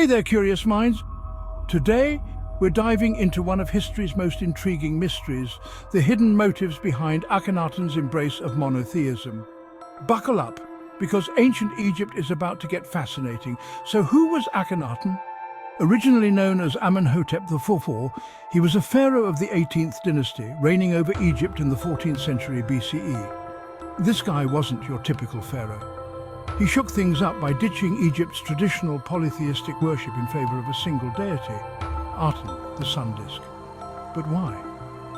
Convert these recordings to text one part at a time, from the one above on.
Hey there, curious minds. Today, we're diving into one of history's most intriguing mysteries, the hidden motives behind Akhenaten's embrace of monotheism. Buckle up, because ancient Egypt is about to get fascinating. So who was Akhenaten? Originally known as Amenhotep IV, he was a pharaoh of the 18th dynasty, reigning over Egypt in the 14th century BCE. This guy wasn't your typical pharaoh. He shook things up by ditching Egypt's traditional polytheistic worship in favor of a single deity, Aten, the sun disk. But why?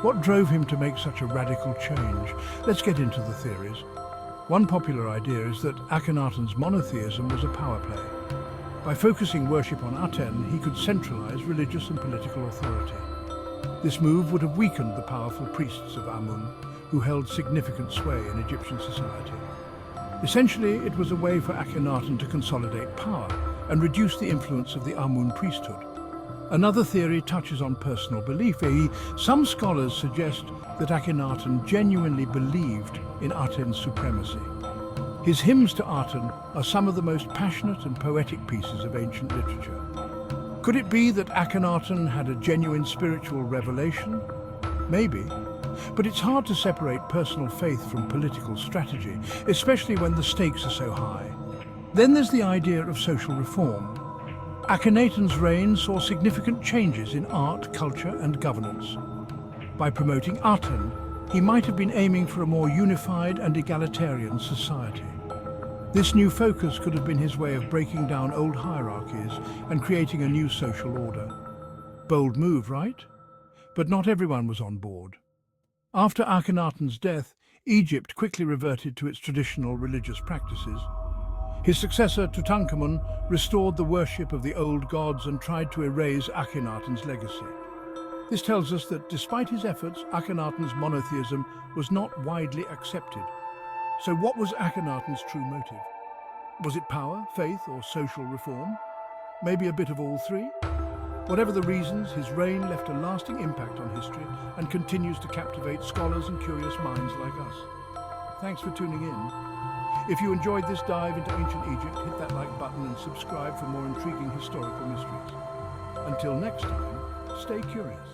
What drove him to make such a radical change? Let's get into the theories. One popular idea is that Akhenaten's monotheism was a power play. By focusing worship on Aten, he could centralize religious and political authority. This move would have weakened the powerful priests of Amun, who held significant sway in Egyptian society. Essentially, it was a way for Akhenaten to consolidate power and reduce the influence of the Amun priesthood. Another theory touches on personal belief. Some scholars suggest that Akhenaten genuinely believed in Aten's supremacy. His hymns to Aten are some of the most passionate and poetic pieces of ancient literature. Could it be that Akhenaten had a genuine spiritual revelation? Maybe. But it's hard to separate personal faith from political strategy, especially when the stakes are so high. Then there's the idea of social reform. Akhenaten's reign saw significant changes in art, culture, and governance. By promoting Aten, he might have been aiming for a more unified and egalitarian society. This new focus could have been his way of breaking down old hierarchies and creating a new social order. Bold move, right? But not everyone was on board. After Akhenaten's death, Egypt quickly reverted to its traditional religious practices. His successor, Tutankhamun, restored the worship of the old gods and tried to erase Akhenaten's legacy. This tells us that despite his efforts, Akhenaten's monotheism was not widely accepted. So what was Akhenaten's true motive? Was it power, faith, or social reform? Maybe a bit of all three? Whatever the reasons, his reign left a lasting impact on history and continues to captivate scholars and curious minds like us. Thanks for tuning in. If you enjoyed this dive into ancient Egypt, hit that like button and subscribe for more intriguing historical mysteries. Until next time, stay curious.